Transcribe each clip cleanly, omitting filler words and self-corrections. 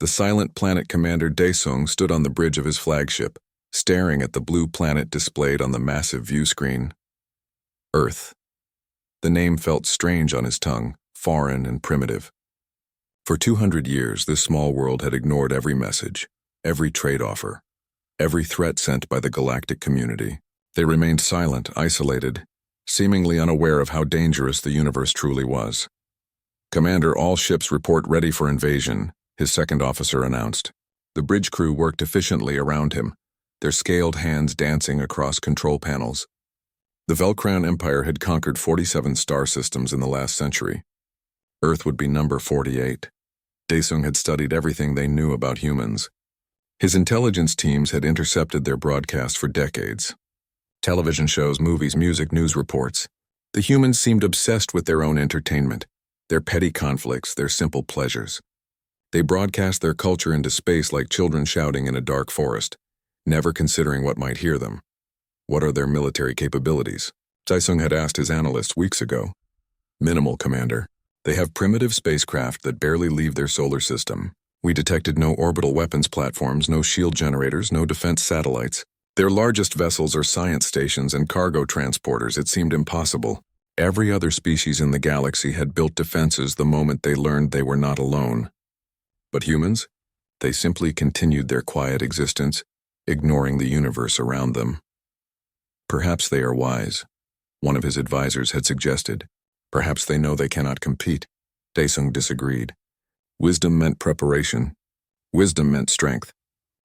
The silent planet commander Daesung stood on the bridge of his flagship, staring at the blue planet displayed on the massive view screen. Earth. The name felt strange on his tongue, foreign and primitive. For 200 years, this small world had ignored every message, every trade offer, every threat sent by the galactic community. They remained silent, isolated, seemingly unaware of how dangerous the universe truly was. "Commander, all ships report ready for invasion," his second officer announced. The bridge crew worked efficiently around him, their scaled hands dancing across control panels. The Velcran Empire had conquered 47 star systems in the last century. Earth would be number 48. Daesung had studied everything they knew about humans. His intelligence teams had intercepted their broadcast for decades. Television shows, movies, music, news reports. The humans seemed obsessed with their own entertainment, their petty conflicts, their simple pleasures. They broadcast their culture into space like children shouting in a dark forest, never considering what might hear them. What are their military capabilities? Daesung had asked his analysts weeks ago. "Minimal, Commander. They have primitive spacecraft that barely leave their solar system. We detected no orbital weapons platforms, no shield generators, no defense satellites. Their largest vessels are science stations and cargo transporters. It seemed impossible. Every other species in the galaxy had built defenses the moment they learned they were not alone. But humans? They simply continued their quiet existence, ignoring the universe around them. Perhaps they are wise," one of his advisors had suggested. "Perhaps they know they cannot compete." Daesung disagreed. Wisdom meant preparation. Wisdom meant strength.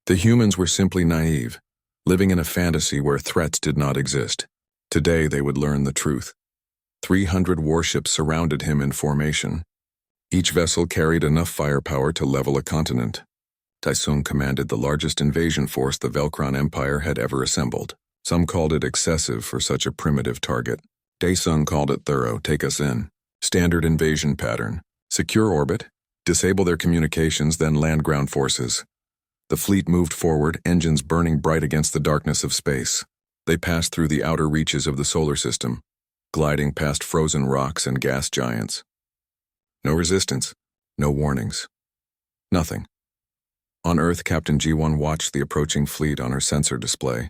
The humans were simply naive, living in a fantasy where threats did not exist. Today they would learn the truth. 300 warships surrounded him in formation. Each vessel carried enough firepower to level a continent. Daesung commanded the largest invasion force the Velcran Empire had ever assembled. Some called it excessive for such a primitive target. Daesung called it thorough. "Take us in." Standard invasion pattern. Secure orbit, disable their communications, then land ground forces. The fleet moved forward, engines burning bright against the darkness of space. They passed through the outer reaches of the solar system, gliding past frozen rocks and gas giants. No resistance, no warnings. Nothing. On Earth, Captain G1 watched the approaching fleet on her sensor display.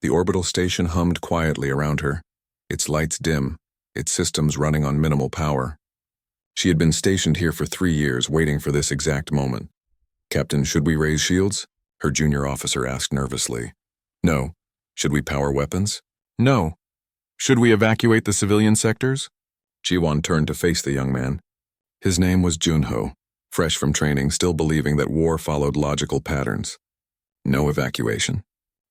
The orbital station hummed quietly around her, its lights dim, its systems running on minimal power. She had been stationed here for 3 years, waiting for this exact moment. "Captain, should we raise shields?" her junior officer asked nervously. "No." "Should we power weapons?" "No." "Should we evacuate the civilian sectors?" Ji-won turned to face the young man. His name was Junho, fresh from training, still believing that war followed logical patterns. "No evacuation.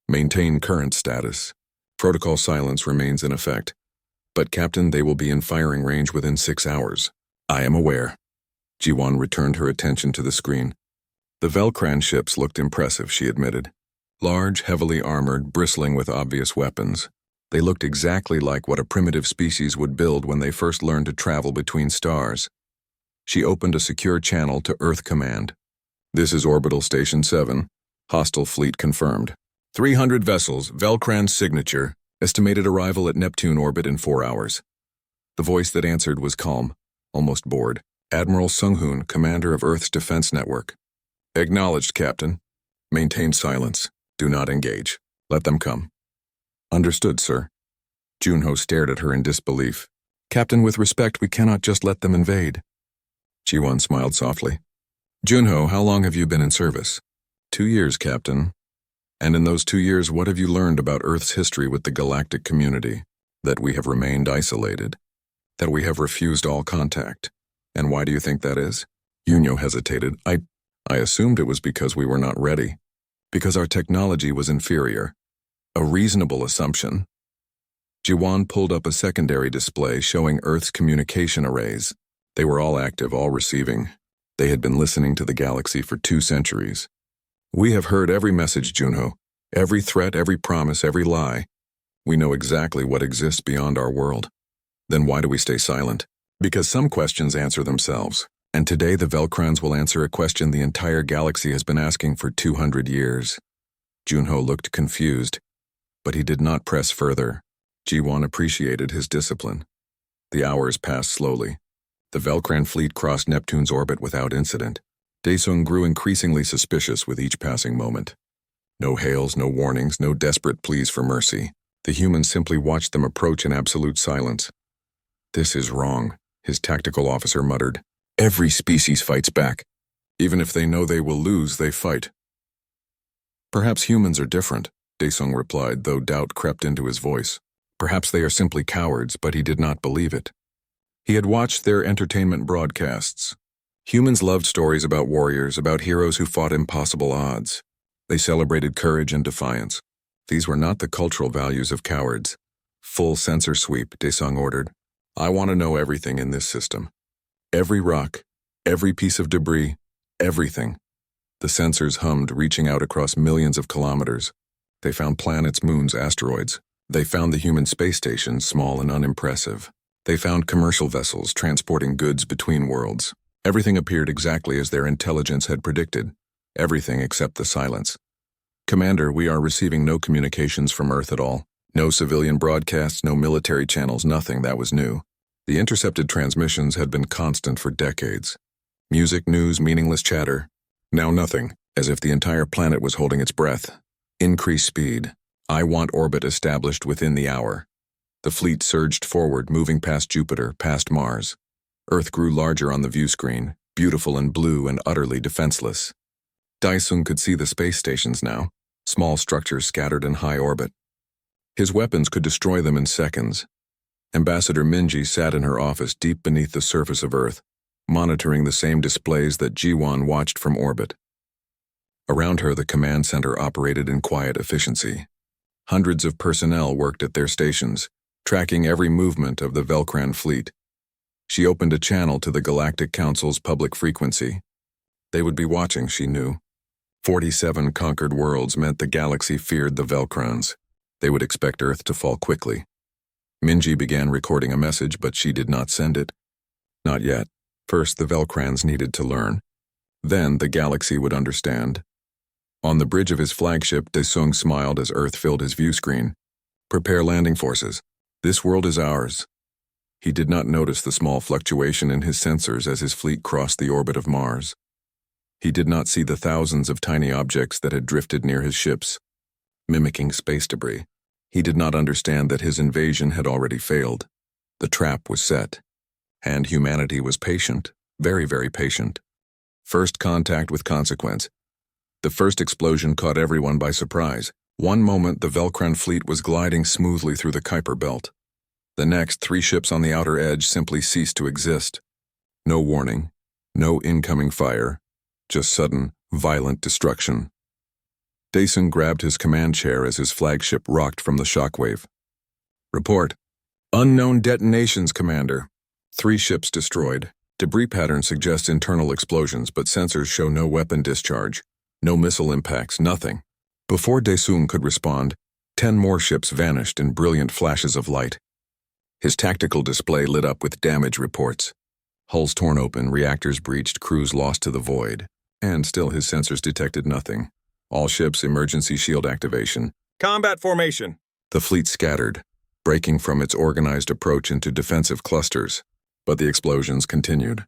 Maintain current status. Protocol silence remains in effect. But, Captain, they will be in firing range within 6 hours. "I am aware." Ji-won returned her attention to the screen. The Velcran ships looked impressive, she admitted. Large, heavily armored, bristling with obvious weapons. They looked exactly like what a primitive species would build when they first learned to travel between stars. She opened a secure channel to Earth Command. "This is Orbital Station 7. Hostile fleet confirmed. 300 vessels, Velcran's signature. Estimated arrival at Neptune orbit in 4 hours. The voice that answered was calm, almost bored. "Admiral Sung-hoon, commander of Earth's defense network." "Acknowledged, Captain. Maintain silence. Do not engage. Let them come." "Understood, sir." Junho stared at her in disbelief. "Captain, with respect, we cannot just let them invade." Ji-won smiled softly. "Junho, how long have you been in service?" 2 years, Captain. "And in those 2 years, what have you learned about Earth's history with the galactic community? That we have remained isolated. That we have refused all contact. And why do you think that is?" Junho hesitated. I assumed it was because we were not ready. Because our technology was inferior. A reasonable assumption." Ji-won pulled up a secondary display showing Earth's communication arrays. They were all active, all receiving. They had been listening to the galaxy for 2 centuries. "We have heard every message, Junho. Every threat, every promise, every lie. We know exactly what exists beyond our world. Then why do we stay silent? Because some questions answer themselves. And today the Velcrans will answer a question the entire galaxy has been asking for 200 years. Junho looked confused, but he did not press further. Ji-won appreciated his discipline. The hours passed slowly. The Velcran fleet crossed Neptune's orbit without incident. Daesung grew increasingly suspicious with each passing moment. No hails, no warnings, no desperate pleas for mercy. The humans simply watched them approach in absolute silence. "This is wrong," his tactical officer muttered. "Every species fights back. Even if they know they will lose, they fight." "Perhaps humans are different," Daesung replied, though doubt crept into his voice. Perhaps they are simply cowards, but he did not believe it. He had watched their entertainment broadcasts. Humans loved stories about warriors, about heroes who fought impossible odds. They celebrated courage and defiance. These were not the cultural values of cowards. "Full sensor sweep," Daesung ordered. "I want to know everything in this system. Every rock, every piece of debris, everything." The sensors hummed, reaching out across millions of kilometers. They found planets, moons, asteroids. They found the human space stations, small and unimpressive. They found commercial vessels transporting goods between worlds. Everything appeared exactly as their intelligence had predicted. Everything except the silence. "Commander, we are receiving no communications from Earth at all. No civilian broadcasts, no military channels, nothing. That was new. The intercepted transmissions had been constant for decades. Music, news, meaningless chatter. Now nothing, as if the entire planet was holding its breath. Increase speed. I want orbit established within the hour." The fleet surged forward, moving past Jupiter, past Mars. Earth grew larger on the view screen, beautiful and blue and utterly defenseless. Daesung could see the space stations now, small structures scattered in high orbit. His weapons could destroy them in seconds. Ambassador Minji sat in her office deep beneath the surface of Earth, monitoring the same displays that Jiwon watched from orbit. Around her, the command center operated in quiet efficiency. Hundreds of personnel worked at their stations, tracking every movement of the Velcran fleet. She opened a channel to the Galactic Council's public frequency. They would be watching, she knew. 47 conquered worlds meant the galaxy feared the Velcrons. They would expect Earth to fall quickly. Minji began recording a message, but she did not send it. Not yet. First, the Velcrons needed to learn. Then, the galaxy would understand. On the bridge of his flagship, Daesung smiled as Earth filled his view screen. "Prepare landing forces. This world is ours." He did not notice the small fluctuation in his sensors as his fleet crossed the orbit of Mars. He did not see the thousands of tiny objects that had drifted near his ships, mimicking space debris. He did not understand that his invasion had already failed. The trap was set. And humanity was patient, very, very patient. First contact with consequence. The first explosion caught everyone by surprise. One moment, the Velcran fleet was gliding smoothly through the Kuiper belt. The next, 3 ships on the outer edge simply ceased to exist. No warning, no incoming fire, just sudden, violent destruction. Daesung grabbed his command chair as his flagship rocked from the shockwave. "Report. Unknown detonations, Commander. 3 ships destroyed. Debris pattern suggests internal explosions, but sensors show no weapon discharge, no missile impacts, nothing." Before Daesung could respond, 10 more ships vanished in brilliant flashes of light. His tactical display lit up with damage reports. Hulls torn open, reactors breached, crews lost to the void. And still his sensors detected nothing. All ships, emergency shield activation. Combat formation. The fleet scattered, breaking from its organized approach into defensive clusters. But the explosions continued.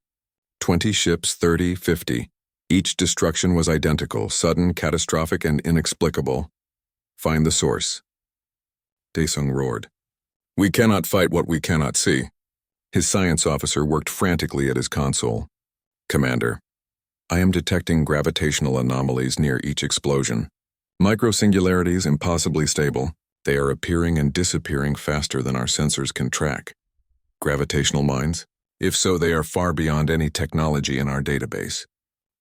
20 ships, 30, 50. Each destruction was identical, sudden, catastrophic, and inexplicable. "Find the source." Daesung roared. "We cannot fight what we cannot see." His science officer worked frantically at his console. "Commander, I am detecting gravitational anomalies near each explosion. Microsingularities, impossibly stable. They are appearing and disappearing faster than our sensors can track. Gravitational mines? If so, they are far beyond any technology in our database.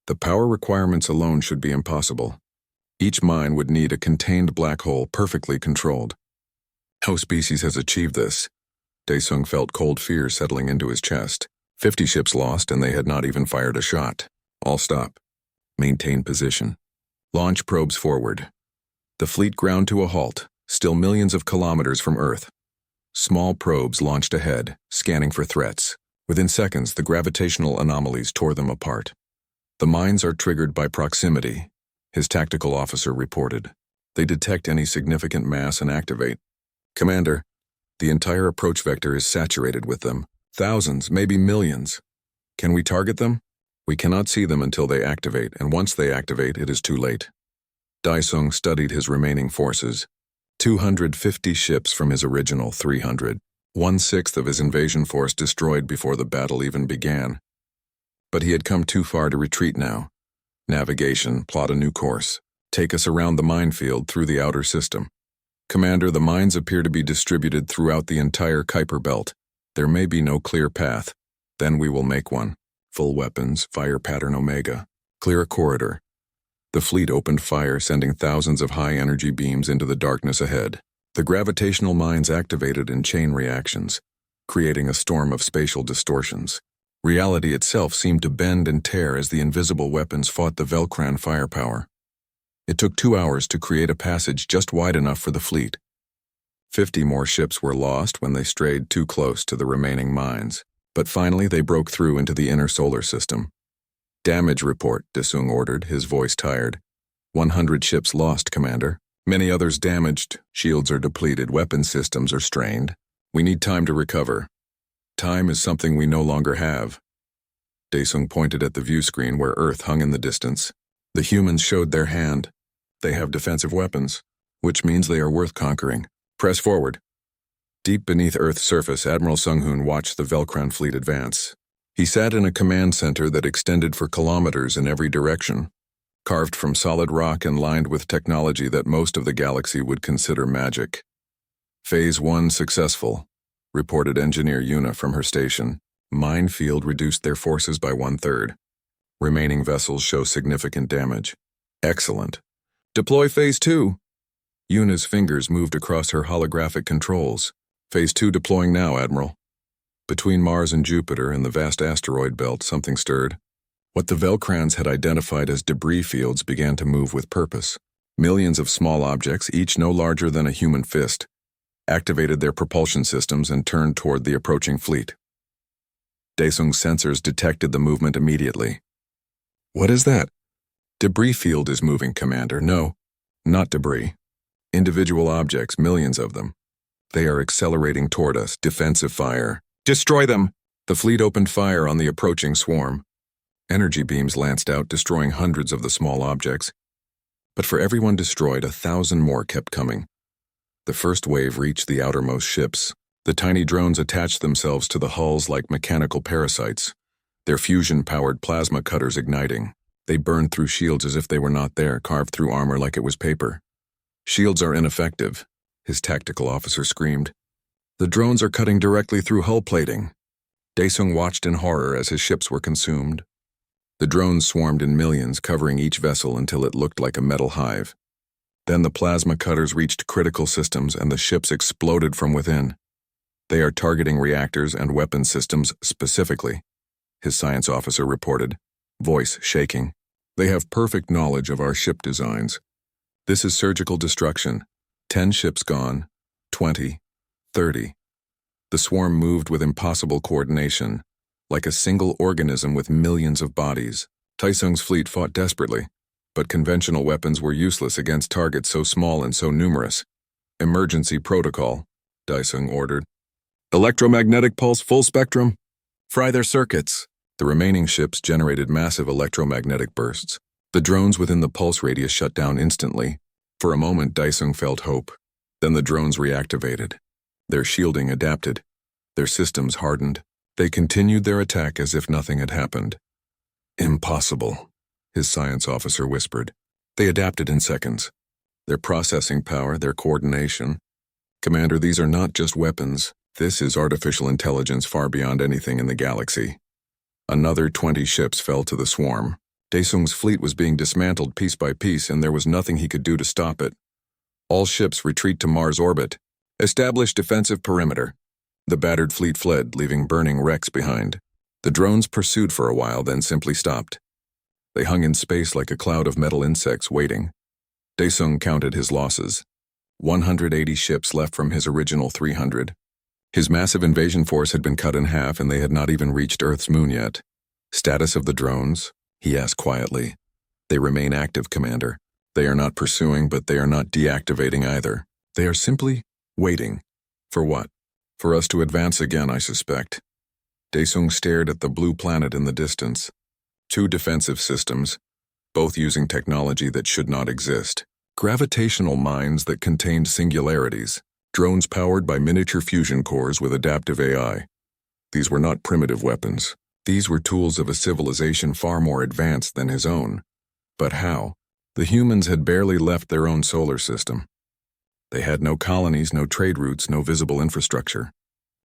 The power requirements alone should be impossible. Each mine would need a contained black hole perfectly controlled. No species has achieved this." Daesung felt cold fear settling into his chest. 50 ships lost, and they had not even fired a shot. All stop. Maintain position. Launch probes forward. The fleet ground to a halt, still millions of kilometers from Earth. Small probes launched ahead, scanning for threats. Within seconds, the gravitational anomalies tore them apart. "The mines are triggered by proximity," his tactical officer reported. "They detect any significant mass and activate." "Commander, the entire approach vector is saturated with them. Thousands, maybe millions. Can we target them?" We cannot see them until they activate, and once they activate, it is too late. Daesung studied his remaining forces. 250 ships from his original 300. 1/6 of his invasion force destroyed before the battle even began. But he had come too far to retreat now. Navigation, plot a new course. Take us around the minefield through the outer system. Commander, the mines appear to be distributed throughout the entire Kuiper belt. There may be no clear path. Then we will make one. Full weapons, fire pattern Omega. Clear a corridor. The fleet opened fire, sending thousands of high-energy beams into the darkness ahead. The gravitational mines activated in chain reactions, creating a storm of spatial distortions. Reality itself seemed to bend and tear as the invisible weapons fought the Velcran firepower. It took 2 hours to create a passage just wide enough for the fleet. 50 more ships were lost when they strayed too close to the remaining mines, but finally they broke through into the inner solar system. Damage report, Daesung ordered, his voice tired. 100 ships lost, Commander. Many others damaged, shields are depleted, weapon systems are strained. We need time to recover. Time is something we no longer have. Daesung pointed at the view screen where Earth hung in the distance. The humans showed their hand. They have defensive weapons, which means they are worth conquering. Press forward. Deep beneath Earth's surface, Admiral Sung-hoon watched the Velcran fleet advance. He sat in a command center that extended for kilometers in every direction, carved from solid rock and lined with technology that most of the galaxy would consider magic. Phase 1 successful, reported Engineer Yuna from her station. Minefield reduced their forces by 1/3. Remaining vessels show significant damage. Excellent. Deploy Phase 2. Yuna's fingers moved across her holographic controls. Phase 2 deploying now, Admiral. Between Mars and Jupiter and the vast asteroid belt, something stirred. What the Velcrans had identified as debris fields began to move with purpose. Millions of small objects, each no larger than a human fist, activated their propulsion systems and turned toward the approaching fleet. Daesung's sensors detected the movement immediately. What is that? Debris field is moving, Commander. No, not debris. Individual objects, millions of them. They are accelerating toward us. Defensive fire. Destroy them! The fleet opened fire on the approaching swarm. Energy beams lanced out, destroying hundreds of the small objects. But for everyone destroyed, 1,000 more kept coming. The first wave reached the outermost ships. The tiny drones attached themselves to the hulls like mechanical parasites, their fusion-powered plasma cutters igniting. They burned through shields as if they were not there, carved through armor like it was paper. Shields are ineffective, his tactical officer screamed. The drones are cutting directly through hull plating. Daesung watched in horror as his ships were consumed. The drones swarmed in millions, covering each vessel until it looked like a metal hive. Then the plasma cutters reached critical systems and the ships exploded from within. They are targeting reactors and weapon systems specifically, his science officer reported, voice shaking. They have perfect knowledge of our ship designs. This is surgical destruction. 10 ships gone, 20, 30. The swarm moved with impossible coordination, like a single organism with millions of bodies. Daesung's fleet fought desperately, but conventional weapons were useless against targets so small and so numerous. Emergency protocol, Daesung ordered. Electromagnetic pulse full spectrum. Fry their circuits. The remaining ships generated massive electromagnetic bursts. The drones within the pulse radius shut down instantly. For a moment, Daesung felt hope. Then the drones reactivated. Their shielding adapted. Their systems hardened. They continued their attack as if nothing had happened. Impossible, his science officer whispered. They adapted in seconds. Their processing power, their coordination. Commander, these are not just weapons. This is artificial intelligence far beyond anything in the galaxy. Another 20 ships fell to the swarm. Daesung's fleet was being dismantled piece by piece, and there was nothing he could do to stop it. All ships retreat to Mars orbit. Establish defensive perimeter. The battered fleet fled, leaving burning wrecks behind. The drones pursued for a while, then simply stopped. They hung in space like a cloud of metal insects waiting. Daesung counted his losses. 180 ships left from his original 300. His massive invasion force had been cut in half, and they had not even reached Earth's moon yet. Status of the drones? He asked quietly. They remain active, Commander. They are not pursuing, but they are not deactivating either. They are simply waiting. For what? For us to advance again, I suspect. Daesung stared at the blue planet in the distance. 2 defensive systems, both using technology that should not exist. Gravitational mines that contained singularities, drones powered by miniature fusion cores with adaptive AI. These were not primitive weapons. These were tools of a civilization far more advanced than his own. But how? The humans had barely left their own solar system. They had no colonies, no trade routes, no visible infrastructure.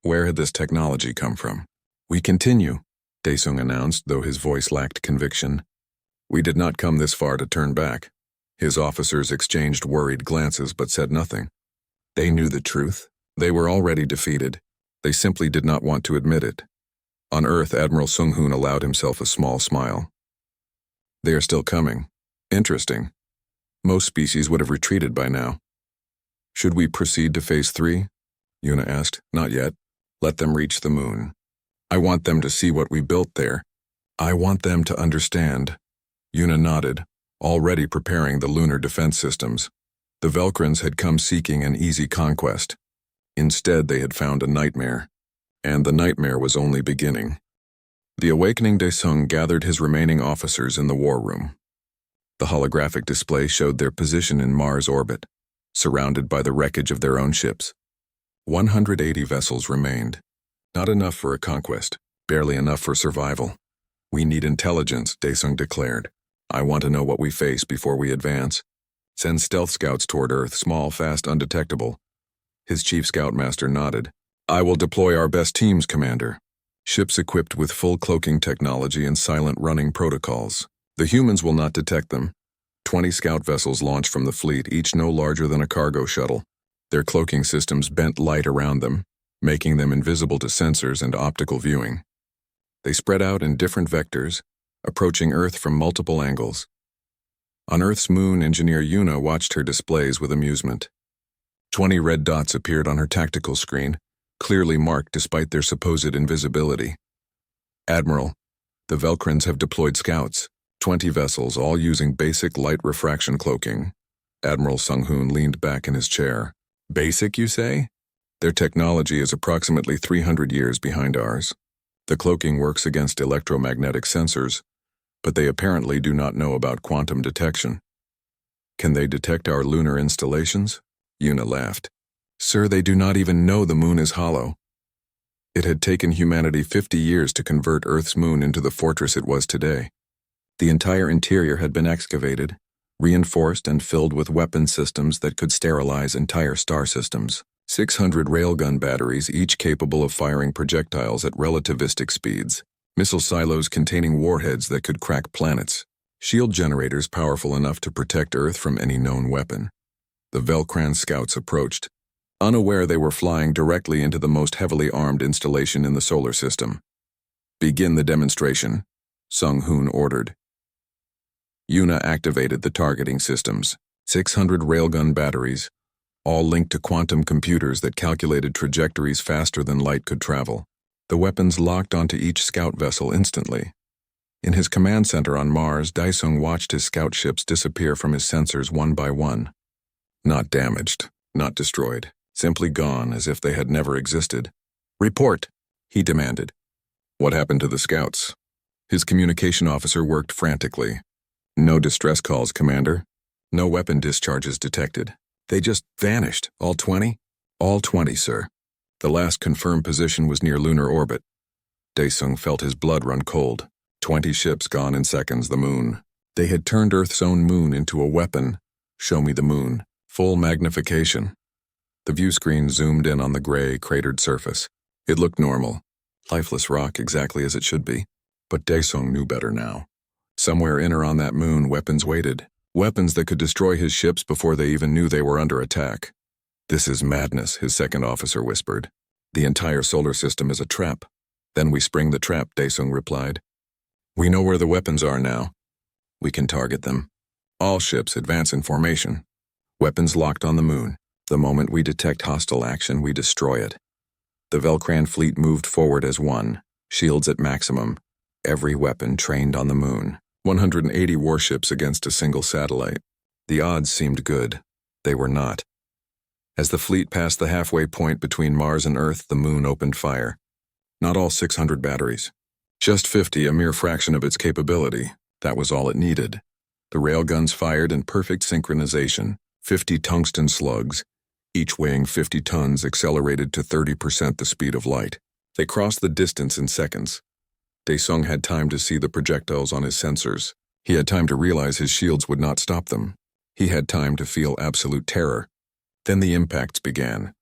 Where had this technology come from? "We continue," Daesung announced, though his voice lacked conviction. "We did not come this far to turn back." His officers exchanged worried glances but said nothing. They knew the truth. They were already defeated. They simply did not want to admit it. On Earth, Admiral Sung-hoon allowed himself a small smile. "They are still coming. Interesting. Most species would have retreated by now." "Should we proceed to Phase 3? Yuna asked. "Not yet. Let them reach the moon. I want them to see what we built there. I want them to understand." Yuna nodded, already preparing the lunar defense systems. The Velkrans had come seeking an easy conquest. Instead, they had found a nightmare. And the nightmare was only beginning. The awakening Daesung gathered his remaining officers in the war room. The holographic display showed their position in Mars orbit, surrounded by the wreckage of their own ships. 180 vessels remained. Not enough for a conquest, barely enough for survival. "We need intelligence," Daesung declared. "I want to know what we face before we advance. Send stealth scouts toward Earth, small, fast, undetectable." His chief scoutmaster nodded. "I will deploy our best teams, Commander." Ships equipped with full cloaking technology and silent running protocols. The humans will not detect them. 20 scout vessels launched from the fleet, each no larger than a cargo shuttle. Their cloaking systems bent light around them, making them invisible to sensors and optical viewing. They spread out in different vectors, approaching Earth from multiple angles. On Earth's moon, Engineer Yuna watched her displays with amusement. 20 red dots appeared on her tactical screen, clearly marked despite their supposed invisibility. "Admiral, the Velkrans have deployed scouts, 20 vessels, all using basic light refraction cloaking." Admiral Sung-hoon leaned back in his chair. "Basic, you say? Their technology is approximately 300 years behind ours. The cloaking works against electromagnetic sensors, but they apparently do not know about quantum detection." "Can they detect our lunar installations?" Yuna laughed. "Sir, they do not even know the moon is hollow. It had taken humanity 50 years to convert Earth's moon into the fortress it was today. The entire interior had been excavated, reinforced and filled with weapon systems that could sterilize entire star systems. 600 railgun batteries, each capable of firing projectiles at relativistic speeds. Missile silos containing warheads that could crack planets. Shield generators powerful enough to protect Earth from any known weapon. The Velkran scouts approached, unaware they were flying directly into the most heavily armed installation in the solar system. "Begin the demonstration," Sung-hoon ordered. Yuna activated the targeting systems, 600 railgun batteries, all linked to quantum computers that calculated trajectories faster than light could travel. The weapons locked onto each scout vessel instantly. In his command center on Mars, Daesung watched his scout ships disappear from his sensors one by one. Not damaged, not destroyed, simply gone as if they had never existed. "Report," he demanded. "What happened to the scouts?" His communication officer worked frantically. "No distress calls, Commander. No weapon discharges detected. They just vanished, all 20? "All 20, sir. The last confirmed position was near lunar orbit." Daesung felt his blood run cold. 20 ships gone in seconds, the moon. They had turned Earth's own moon into a weapon. "Show me the moon." Full magnification. The view screen zoomed in on the gray, cratered surface. It looked normal. Lifeless rock, exactly as it should be. But Daesung knew better now. Somewhere in or on that moon, weapons waited. Weapons that could destroy his ships before they even knew they were under attack. "This is madness," his second officer whispered. "The entire solar system is a trap." "Then we spring the trap," Daesung replied. "We know where the weapons are now. We can target them. All ships advance in formation. Weapons locked on the moon. The moment we detect hostile action, we destroy it." The Velkran fleet moved forward as one, shields at maximum, every weapon trained on the moon. 180 warships against a single satellite. The odds seemed good. They were not. As the fleet passed the halfway point between Mars and Earth, the moon opened fire. Not all 600 batteries. Just 50, a mere fraction of its capability. That was all it needed. The railguns fired in perfect synchronization. 50 tungsten slugs, each weighing 50 tons, accelerated to 30% the speed of light. They crossed the distance in seconds. Daesung had time to see the projectiles on his sensors. He had time to realize his shields would not stop them. He had time to feel absolute terror. Then the impacts began.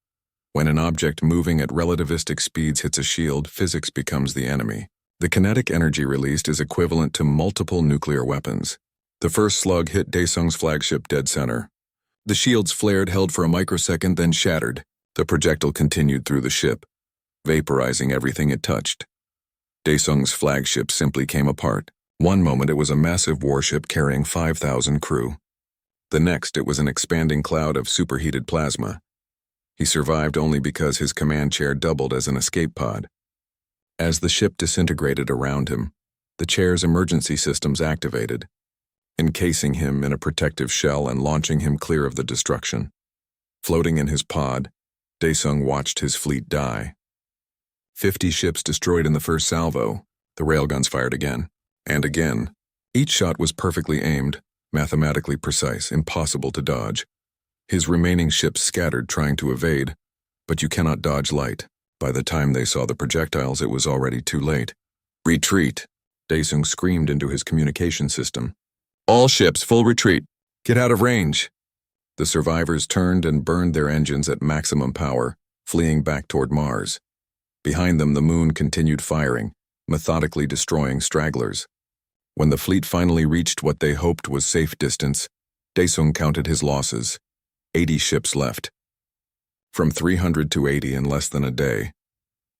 When an object moving at relativistic speeds hits a shield, physics becomes the enemy. The kinetic energy released is equivalent to multiple nuclear weapons. The first slug hit Daesung's flagship dead center. The shields flared, held for a microsecond, then shattered. The projectile continued through the ship, vaporizing everything it touched. Daesung's flagship simply came apart. One moment it was a massive warship carrying 5,000 crew. The next it was an expanding cloud of superheated plasma. He survived only because his command chair doubled as an escape pod. As the ship disintegrated around him, the chair's emergency systems activated, encasing him in a protective shell and launching him clear of the destruction. Floating in his pod, Daesung watched his fleet die. 50 ships destroyed in the first salvo. The railguns fired again, and again. Each shot was perfectly aimed, mathematically precise, impossible to dodge. His remaining ships scattered, trying to evade, but you cannot dodge light. By the time they saw the projectiles, it was already too late. "Retreat!" Daesung screamed into his communication system. "All ships, full retreat! Get out of range!" The survivors turned and burned their engines at maximum power, fleeing back toward Mars. Behind them, the moon continued firing, methodically destroying stragglers. When the fleet finally reached what they hoped was safe distance, Daesung counted his losses. 80 ships left. From 300 to 80 in less than a day.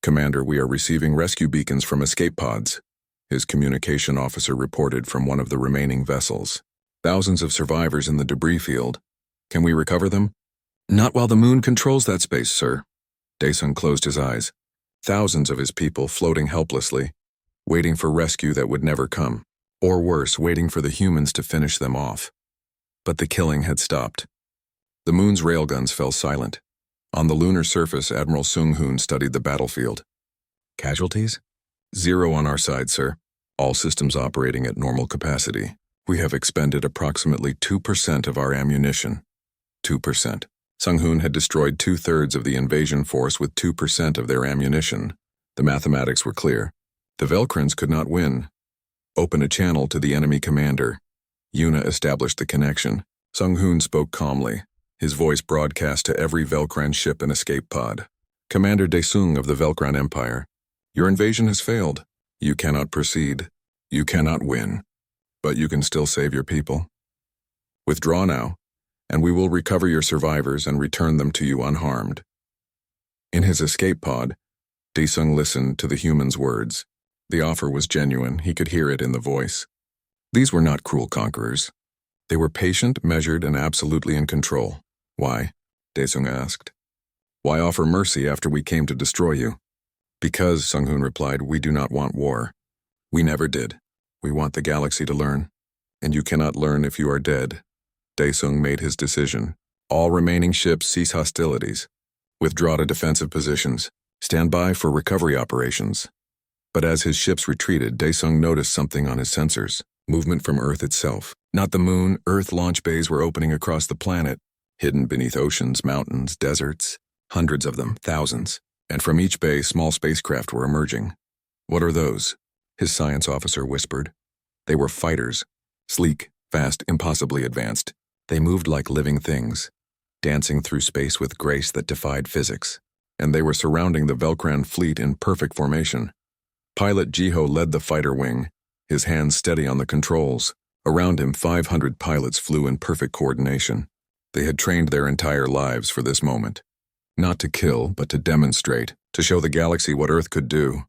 "Commander, we are receiving rescue beacons from escape pods," his communication officer reported from one of the remaining vessels. "Thousands of survivors in the debris field. Can we recover them?" "Not while the moon controls that space, sir." Daesung closed his eyes. Thousands of his people floating helplessly, waiting for rescue that would never come. Or worse, waiting for the humans to finish them off. But the killing had stopped. The moon's railguns fell silent. On the lunar surface, Admiral Sung-hoon studied the battlefield. "Casualties?" "Zero on our side, sir. All systems operating at normal capacity. We have expended approximately 2% of our ammunition." 2%. Sung-hoon had destroyed 2/3 of the invasion force with 2% of their ammunition. The mathematics were clear. The Velkrans could not win. "Open a channel to the enemy commander." Yuna established the connection. Sung-hoon spoke calmly. His voice broadcast to every Velkran ship and escape pod. "Commander Daesung of the Velkran Empire, your invasion has failed. You cannot proceed. You cannot win. But you can still save your people. Withdraw now, and we will recover your survivors and return them to you unharmed." In his escape pod, Daesung listened to the human's words. The offer was genuine. He could hear it in the voice. These were not cruel conquerors. They were patient, measured, and absolutely in control. "Why?" Daesung asked. "Why offer mercy after we came to destroy you?" "Because," Sung-hoon replied, "we do not want war. We never did. We want the galaxy to learn. And you cannot learn if you are dead." Daesung made his decision. "All remaining ships cease hostilities. Withdraw to defensive positions. Stand by for recovery operations." But as his ships retreated, Daesung noticed something on his sensors. Movement from Earth itself. Not the moon. Earth launch bays were opening across the planet, hidden beneath oceans, mountains, deserts. Hundreds of them, thousands. And from each bay, small spacecraft were emerging. "What are those?" his science officer whispered. They were fighters. Sleek, fast, impossibly advanced. They moved like living things, dancing through space with grace that defied physics. And they were surrounding the Velkran fleet in perfect formation. Pilot Jiho led the fighter wing, his hands steady on the controls. Around him, 500 pilots flew in perfect coordination. They had trained their entire lives for this moment. Not to kill, but to demonstrate, to show the galaxy what Earth could do.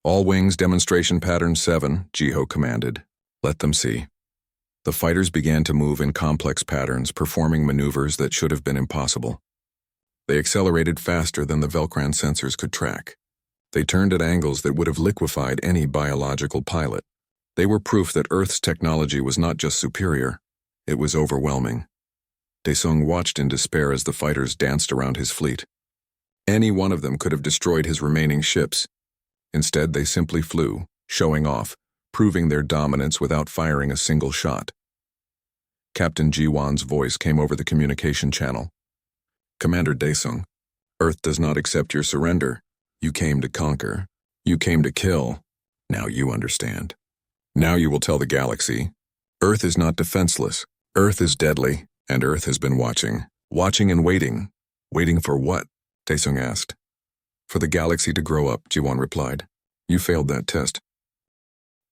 "All wings, demonstration pattern 7, Jiho commanded. Let them see." The fighters began to move in complex patterns, performing maneuvers that should have been impossible. They accelerated faster than the Velkran sensors could track. They turned at angles that would have liquefied any biological pilot. They were proof that Earth's technology was not just superior, it was overwhelming. Daesung watched in despair as the fighters danced around his fleet. Any one of them could have destroyed his remaining ships. Instead, they simply flew, showing off, proving their dominance without firing a single shot. Captain Jiwan's voice came over the communication channel. Commander Daesung, Earth does not accept your surrender. You came to conquer. You came to kill. Now you understand. Now you will tell the galaxy. Earth is not defenseless. Earth is deadly, and Earth has been watching. Watching and waiting. Waiting for what? Daesung asked. For the galaxy to grow up, Jiwan replied. You failed that test.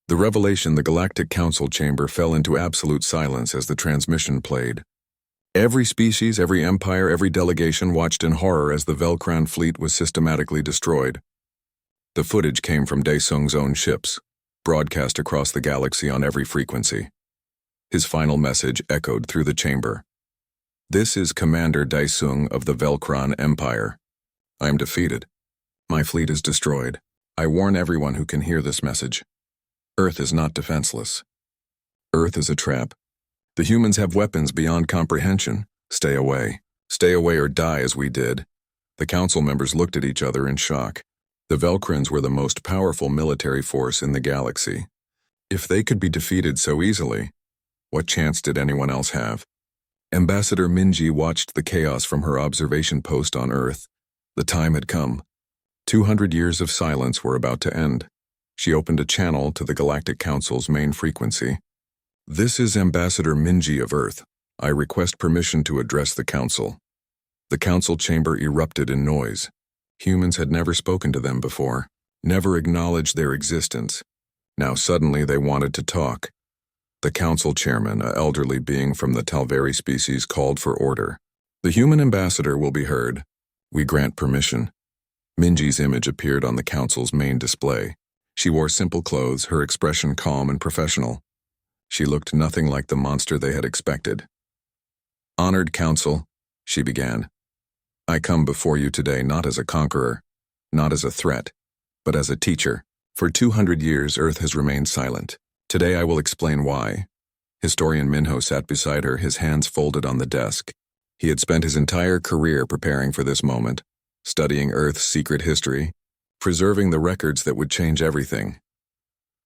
The revelation, the Galactic Council chamber fell into absolute silence as the transmission played. Every species, every empire, every delegation watched in horror as the Velcron fleet was systematically destroyed. The footage came from Daesung's own ships, broadcast across the galaxy on every frequency. His final message echoed through the chamber. This is Commander Daesung of the Velcron Empire. I am defeated. My fleet is destroyed. I warn everyone who can hear this message. Earth is not defenseless. Earth is a trap. The humans have weapons beyond comprehension. Stay away. Stay away or die as we did. The council members looked at each other in shock. The Velcrons were the most powerful military force in the galaxy. If they could be defeated so easily, what chance did anyone else have? Ambassador Minji watched the chaos from her observation post on Earth. The time had come. 200 years of silence were about to end. She opened a channel to the Galactic Council's main frequency. This is Ambassador Minji of Earth. I request permission to address the Council. The Council chamber erupted in noise. Humans had never spoken to them before, never acknowledged their existence. Now suddenly they wanted to talk. The Council chairman, an elderly being from the Talveri species, called for order. The human ambassador will be heard. We grant permission. Minji's image appeared on the Council's main display. She wore simple clothes, her expression calm and professional. She looked nothing like the monster they had expected. Honored Council, she began. I come before you today not as a conqueror, not as a threat, but as a teacher. For 200 years, Earth has remained silent. Today I will explain why. Historian Minho sat beside her, his hands folded on the desk. He had spent his entire career preparing for this moment, studying Earth's secret history, preserving the records that would change everything.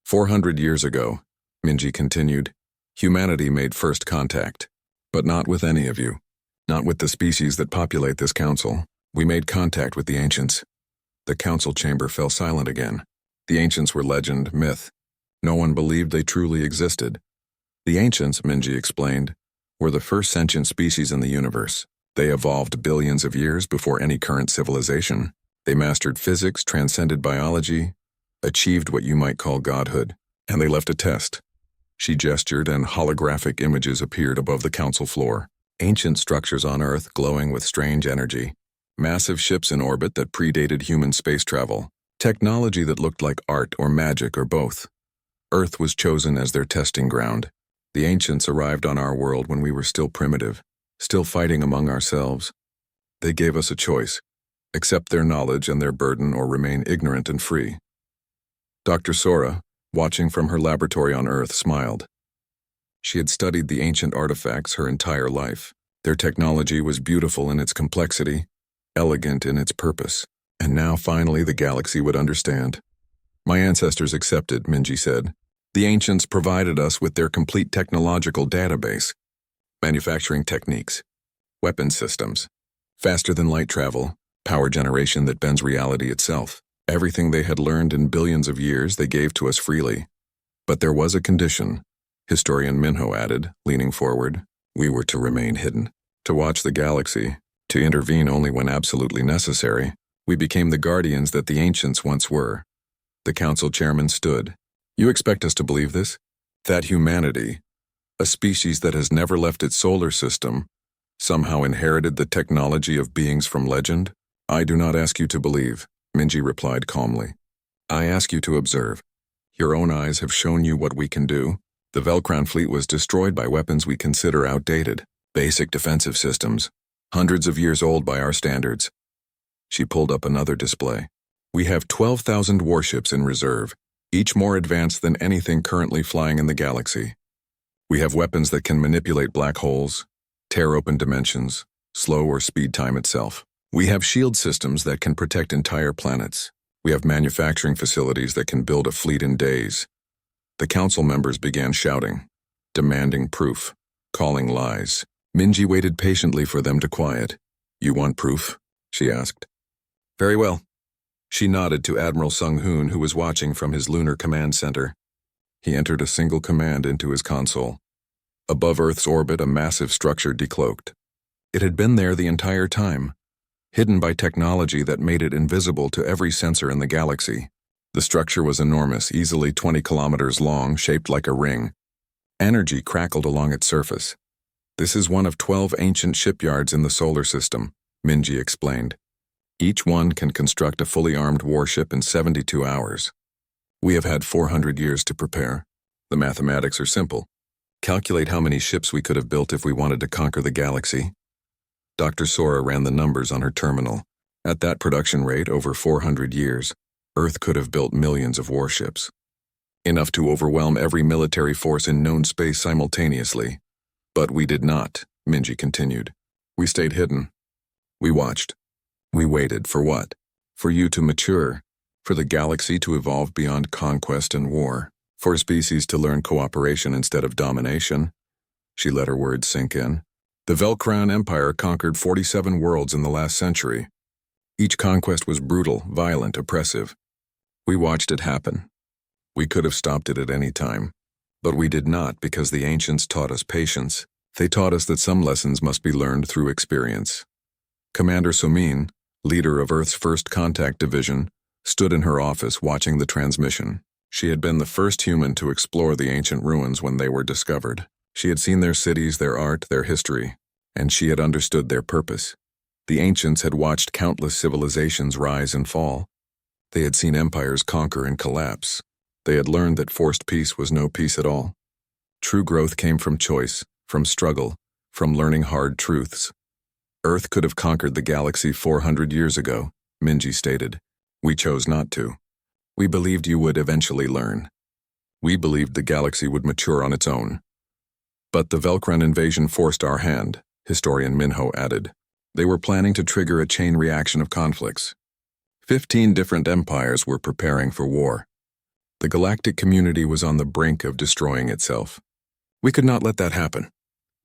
400 years ago, Minji continued, humanity made first contact, but not with any of you, not with the species that populate this council. We made contact with the ancients. The council chamber fell silent again. The ancients were legend, myth. No one believed they truly existed. The ancients, Minji explained, were the first sentient species in the universe. They evolved billions of years before any current civilization. They mastered physics, transcended biology, achieved what you might call godhood, and they left a test. She gestured and holographic images appeared above the council floor. Ancient structures on Earth glowing with strange energy. Massive ships in orbit that predated human space travel. Technology that looked like art or magic or both. Earth was chosen as their testing ground. The ancients arrived on our world when we were still primitive, still fighting among ourselves. They gave us a choice. Accept their knowledge and their burden or remain ignorant and free. Dr. Sora, watching from her laboratory on Earth, smiled. She had studied the ancient artifacts her entire life. Their technology was beautiful in its complexity, elegant in its purpose, and now finally the galaxy would understand. My ancestors accepted, Minji said. The ancients provided us with their complete technological database, manufacturing techniques, weapon systems, faster than light travel, power generation that bends reality itself. Everything they had learned in billions of years they gave to us freely. But there was a condition, historian Minho added, leaning forward. We were to remain hidden, to watch the galaxy, to intervene only when absolutely necessary. We became the guardians that the ancients once were. The council chairman stood. You expect us to believe this? That humanity, a species that has never left its solar system, somehow inherited the technology of beings from legend? I do not ask you to believe, Minji replied calmly. I ask you to observe. Your own eyes have shown you what we can do. The Velcron fleet was destroyed by weapons we consider outdated, basic defensive systems, hundreds of years old by our standards. She pulled up another display. We have 12,000 warships in reserve, each more advanced than anything currently flying in the galaxy. We have weapons that can manipulate black holes, tear open dimensions, slow or speed time itself. We have shield systems that can protect entire planets. We have manufacturing facilities that can build a fleet in days. The council members began shouting, demanding proof, calling lies. Minji waited patiently for them to quiet. You want proof? She asked. Very well. She nodded to Admiral Sung-hoon, who was watching from his lunar command center. He entered a single command into his console. Above Earth's orbit, a massive structure decloaked. It had been there the entire time, hidden by technology that made it invisible to every sensor in the galaxy. The structure was enormous, easily 20 kilometers long, shaped like a ring. Energy crackled along its surface. This is one of 12 ancient shipyards in the solar system, Minji explained. Each one can construct a fully armed warship in 72 hours. We have had 400 years to prepare. The mathematics are simple. Calculate how many ships we could have built if we wanted to conquer the galaxy. Dr. Sora ran the numbers on her terminal. At that production rate, over 400 years, Earth could have built millions of warships. Enough to overwhelm every military force in known space simultaneously. But we did not, Minji continued. We stayed hidden. We watched. We waited for what? For you to mature, for the galaxy to evolve beyond conquest and war, for species to learn cooperation instead of domination. She let her words sink in. The Velcrown Empire conquered 47 worlds in the last century. Each conquest was brutal, violent, oppressive. We watched it happen. We could have stopped it at any time, but we did not because the ancients taught us patience. They taught us that some lessons must be learned through experience. Commander Sumin, leader of Earth's First Contact Division, stood in her office watching the transmission. She had been the first human to explore the ancient ruins when they were discovered. She had seen their cities, their art, their history, and she had understood their purpose. The ancients had watched countless civilizations rise and fall. They had seen empires conquer and collapse. They had learned that forced peace was no peace at all. True growth came from choice, from struggle, from learning hard truths. Earth could have conquered the galaxy 400 years ago, Minji stated. We chose not to. We believed you would eventually learn. We believed the galaxy would mature on its own. But the Velcron invasion forced our hand, historian Minho added. They were planning to trigger a chain reaction of conflicts. 15 different empires were preparing for war. The galactic community was on the brink of destroying itself. We could not let that happen.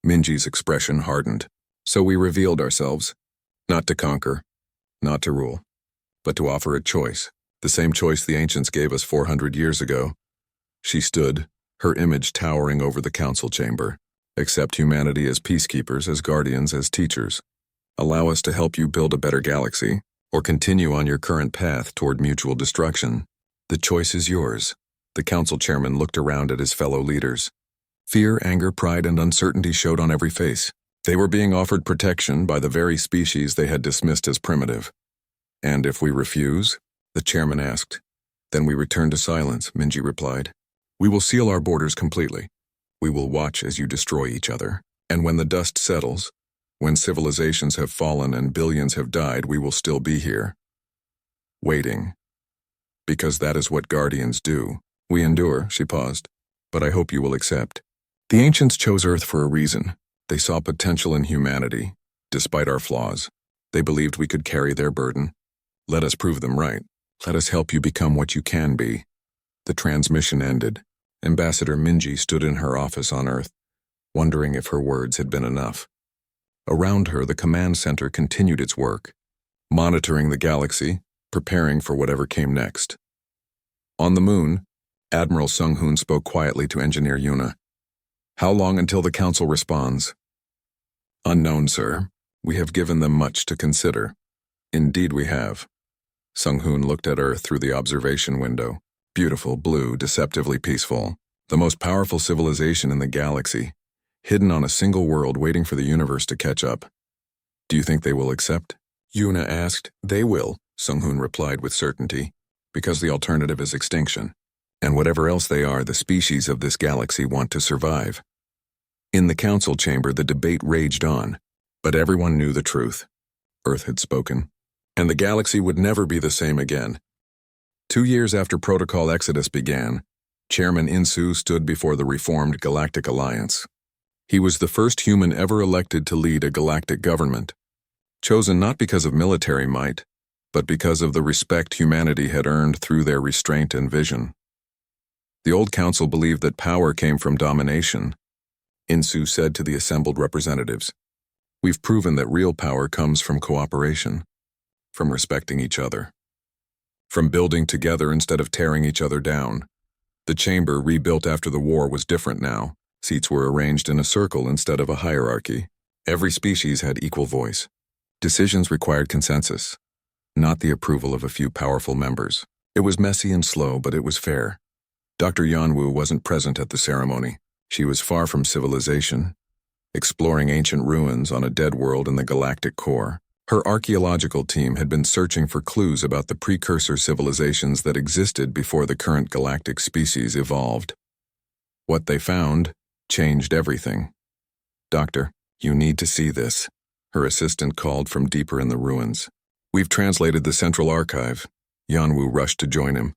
Minji's expression hardened. So we revealed ourselves, not to conquer, not to rule, but to offer a choice, the same choice the ancients gave us 400 years ago. She stood, her image towering over the council chamber. Accept humanity as peacekeepers, as guardians, as teachers. Allow us to help you build a better galaxy, or continue on your current path toward mutual destruction. The choice is yours. The council chairman looked around at his fellow leaders. Fear, anger, pride, and uncertainty showed on every face. They were being offered protection by the very species they had dismissed as primitive. And if we refuse? The chairman asked. Then we return to silence, Minji replied. We will seal our borders completely. We will watch as you destroy each other. And when the dust settles, when civilizations have fallen and billions have died, we will still be here. Waiting. Because that is what guardians do. We endure, she paused. But I hope you will accept. The ancients chose Earth for a reason. They saw potential in humanity, despite our flaws. They believed we could carry their burden. Let us prove them right. Let us help you become what you can be. The transmission ended. Ambassador Minji stood in her office on Earth, wondering if her words had been enough. Around her, the command center continued its work, monitoring the galaxy, preparing for whatever came next. On the moon, Admiral Sung-hoon spoke quietly to Engineer Yuna. How long until the council responds? Unknown, sir. We have given them much to consider. Indeed we have. Sung-hoon looked at Earth through the observation window. Beautiful, blue, deceptively peaceful. The most powerful civilization in the galaxy, hidden on a single world waiting for the universe to catch up. Do you think they will accept? Yuna asked. They will, Sung-hoon replied with certainty, because the alternative is extinction. And whatever else they are, the species of this galaxy want to survive. In the council chamber, the debate raged on, but everyone knew the truth. Earth had spoken, and the galaxy would never be the same again. 2 years after Protocol Exodus began, Chairman Insu stood before the reformed Galactic Alliance. He was the first human ever elected to lead a galactic government, chosen not because of military might, but because of the respect humanity had earned through their restraint and vision. The old council believed that power came from domination. Insu said to the assembled representatives, "We've proven that real power comes from cooperation, from respecting each other, from building together instead of tearing each other down." The chamber, rebuilt after the war, was different now. Seats were arranged in a circle instead of a hierarchy. Every species had equal voice. Decisions required consensus, not the approval of a few powerful members. It was messy and slow, but it was fair. Dr. Yanwu wasn't present at the ceremony. She was far from civilization, exploring ancient ruins on a dead world in the galactic core. Her archaeological team had been searching for clues about the precursor civilizations that existed before the current galactic species evolved. What they found changed everything. "Doctor, you need to see this," her assistant called from deeper in the ruins. "We've translated the central archive." Yanwu rushed to join him.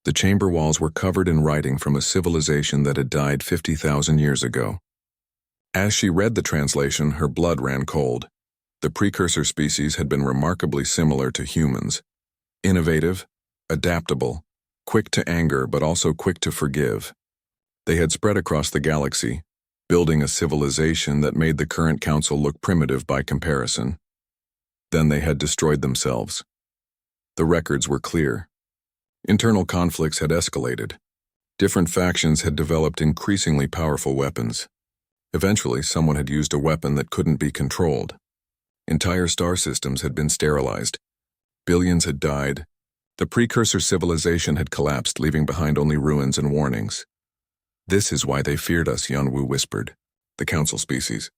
The chamber walls were covered in writing from a civilization that had died 50,000 years ago. As she read the translation, her blood ran cold. The precursor species had been remarkably similar to humans. Innovative, adaptable, quick to anger but also quick to forgive. They had spread across the galaxy, building a civilization that made the current council look primitive by comparison. Then they had destroyed themselves. The records were clear. Internal conflicts had escalated. Different factions had developed increasingly powerful weapons. Eventually, someone had used a weapon that couldn't be controlled. Entire star systems had been sterilized. Billions had died. The precursor civilization had collapsed, leaving behind only ruins and warnings. "This is why they feared us," Yanwu whispered. "The council species,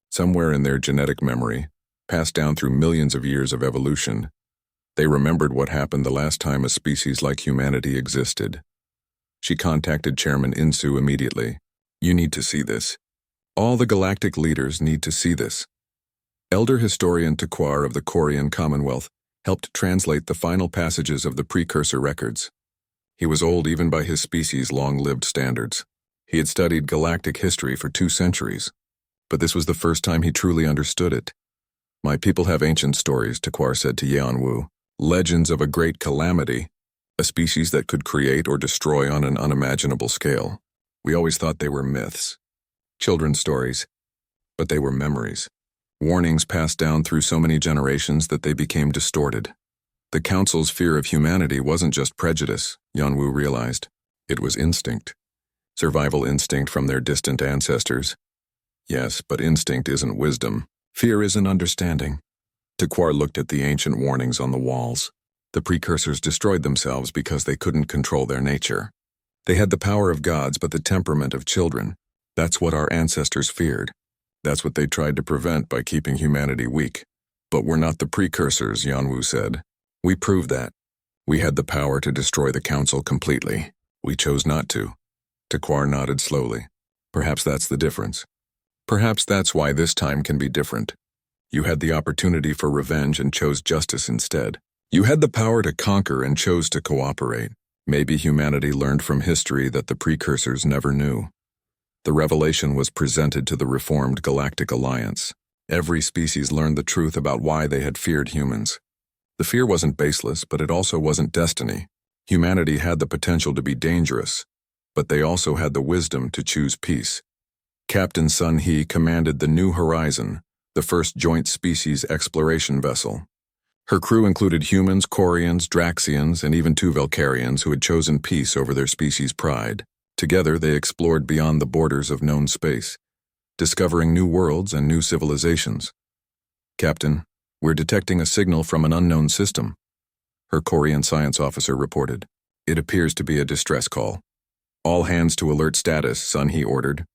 somewhere in their genetic memory, passed down through millions of years of evolution. They remembered what happened the last time a species like humanity existed." She contacted Chairman Insu immediately. "You need to see this. All the galactic leaders need to see this." Elder historian Taquar of the Korean Commonwealth helped translate the final passages of the precursor records. He was old even by his species' long-lived standards. He had studied galactic history for 2 centuries, but this was the first time he truly understood it. "My people have ancient stories," Taquar said to Yanwu. "Legends of a great calamity, a species that could create or destroy on an unimaginable scale. We always thought they were myths, children's stories, but they were memories. Warnings passed down through so many generations that they became distorted." The Council's fear of humanity wasn't just prejudice, Yanwu realized. It was instinct. Survival instinct from their distant ancestors. Yes, but instinct isn't wisdom. Fear isn't understanding. Taquar looked at the ancient warnings on the walls. The precursors destroyed themselves because they couldn't control their nature. They had the power of gods but the temperament of children. That's what our ancestors feared. That's what they tried to prevent by keeping humanity weak. "But we're not the precursors," Yanwu said. "We proved that. We had the power to destroy the Council completely. We chose not to." Taquar nodded slowly. "Perhaps that's the difference. Perhaps that's why this time can be different. You had the opportunity for revenge and chose justice instead. You had the power to conquer and chose to cooperate. Maybe humanity learned from history that the precursors never knew." The revelation was presented to the reformed Galactic Alliance. Every species learned the truth about why they had feared humans. The fear wasn't baseless, but it also wasn't destiny. Humanity had the potential to be dangerous, but they also had the wisdom to choose peace. Captain Sun He commanded the New Horizon, the first joint species exploration vessel. Her crew included humans, Corians, Draxians, and even 2 Valkyrians who had chosen peace over their species' pride. Together, they explored beyond the borders of known space, discovering new worlds and new civilizations. "Captain, we're detecting a signal from an unknown system," her Korean science officer reported. "It appears to be a distress call." "All hands to alert status," Sun He ordered.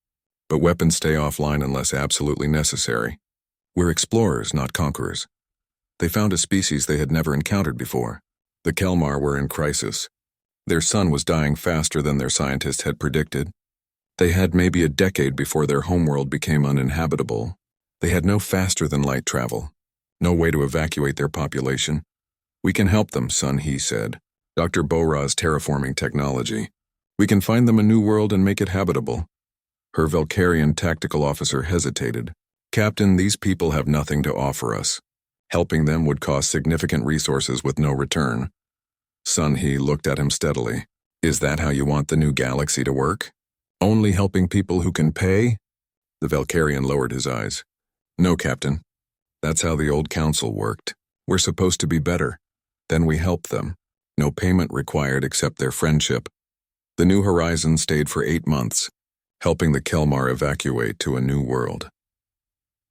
"But weapons stay offline unless absolutely necessary. We're explorers, not conquerors." They found a species they had never encountered before. The Kelmar were in crisis. Their sun was dying faster than their scientists had predicted. They had maybe a decade before their homeworld became uninhabitable. They had no faster-than-light travel, no way to evacuate their population. "We can help them," Sun He said. "Dr. Bora's terraforming technology. We can find them a new world and make it habitable." Her Valkyrian tactical officer hesitated. "Captain, these people have nothing to offer us. Helping them would cost significant resources with no return. Sun He looked at him steadily. Is that how you want the new galaxy to work? Only helping people who can pay? The Valkyrian lowered his eyes. No, Captain. That's how the old council worked. We're supposed to be better. Then we help them. No payment required except their friendship. The New Horizons stayed for 8 months, helping the Kelmar evacuate to a new world.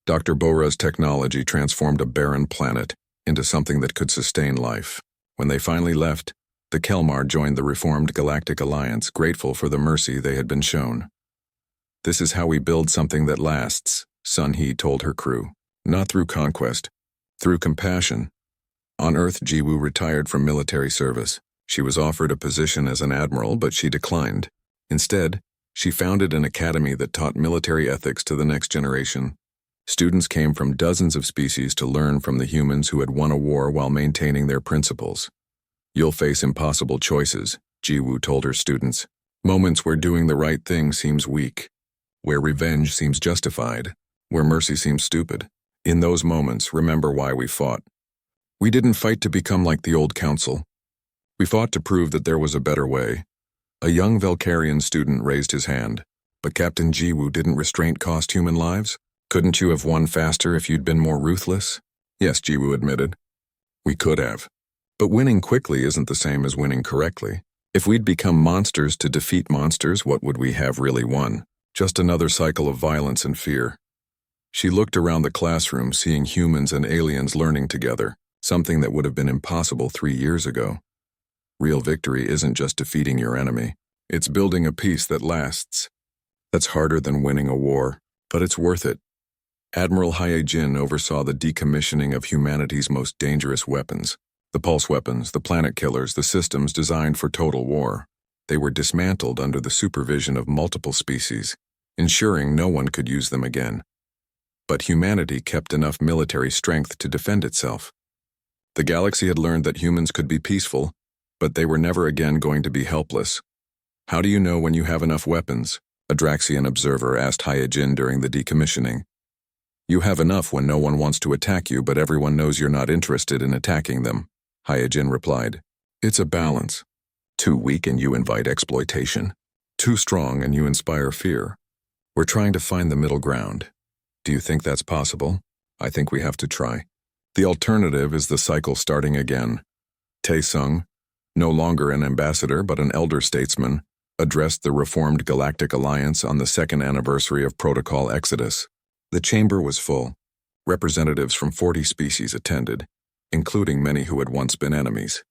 Dr. Bora's technology transformed a barren planet into something that could sustain life. When they finally left, the Kelmar joined the reformed Galactic Alliance, grateful for the mercy they had been shown. This is how we build something that lasts, Sun He told her crew. Not through conquest, through compassion. On Earth, Jiwoo retired from military service. She was offered a position as an admiral, but she declined. Instead, she founded an academy that taught military ethics to the next generation. Students came from dozens of species to learn from the humans who had won a war while maintaining their principles. You'll face impossible choices, Jiwoo told her students. Moments where doing the right thing seems weak, where revenge seems justified, where mercy seems stupid. In those moments, remember why we fought. We didn't fight to become like the old council. We fought to prove that there was a better way. A young Valkyrian student raised his hand. But Captain Jiwoo, didn't restraint cost human lives? Couldn't you have won faster if you'd been more ruthless? Yes, Jiwoo admitted. We could have. But winning quickly isn't the same as winning correctly. If we'd become monsters to defeat monsters, what would we have really won? Just another cycle of violence and fear. She looked around the classroom, seeing humans and aliens learning together, something that would have been impossible 3 years ago. Real victory isn't just defeating your enemy. It's building a peace that lasts. That's harder than winning a war, but it's worth it. Admiral Hyejin oversaw the decommissioning of humanity's most dangerous weapons. The pulse weapons, the planet killers, the systems designed for total war. They were dismantled under the supervision of multiple species, ensuring no one could use them again. But humanity kept enough military strength to defend itself. The galaxy had learned that humans could be peaceful, but they were never again going to be helpless. How do you know when you have enough weapons? A Draxian observer asked Hyejin during the decommissioning. You have enough when no one wants to attack you, but everyone knows you're not interested in attacking them, Hyejin replied. It's a balance. Too weak and you invite exploitation. Too strong and you inspire fear. We're trying to find the middle ground. Do you think that's possible? I think we have to try. The alternative is the cycle starting again. Taesung, no longer an ambassador but an elder statesman, addressed the reformed Galactic Alliance on the 2nd anniversary of Protocol Exodus. The chamber was full. Representatives from 40 species attended, including many who had once been enemies.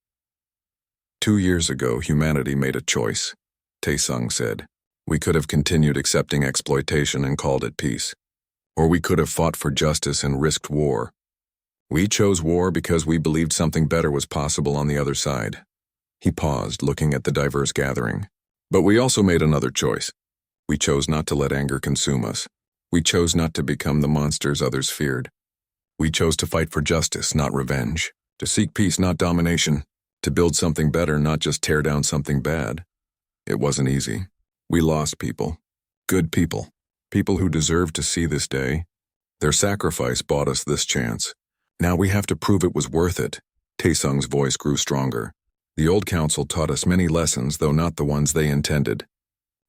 2 years ago, humanity made a choice, Taesung said. We could have continued accepting exploitation and called it peace. Or we could have fought for justice and risked war. We chose war because we believed something better was possible on the other side. He paused, looking at the diverse gathering. But we also made another choice. We chose not to let anger consume us. We chose not to become the monsters others feared. We chose to fight for justice, not revenge. To seek peace, not domination. To build something better, not just tear down something bad. It wasn't easy. We lost people. Good people. People who deserved to see this day. Their sacrifice bought us this chance. Now we have to prove it was worth it. Taesung's voice grew stronger. The old council taught us many lessons, though not the ones they intended.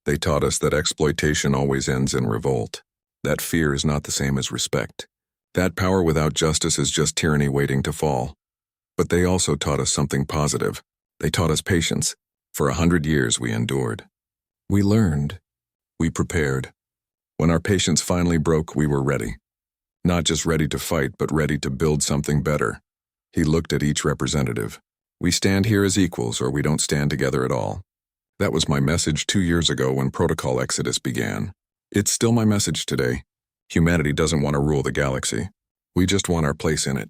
They taught us that exploitation always ends in revolt. That fear is not the same as respect. That power without justice is just tyranny waiting to fall. But they also taught us something positive. They taught us patience. For 100 years we endured. We learned. We prepared. When our patience finally broke, we were ready. Not just ready to fight, but ready to build something better. He looked at each representative. We stand here as equals, or we don't stand together at all. That was my message 2 years ago when Protocol Exodus began. It's still my message today. Humanity doesn't want to rule the galaxy. We just want our place in it.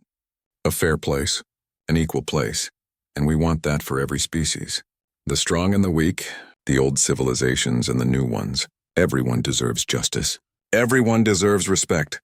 A fair place. An equal place. And we want that for every species. The strong and the weak, the old civilizations and the new ones. Everyone deserves justice. Everyone deserves respect.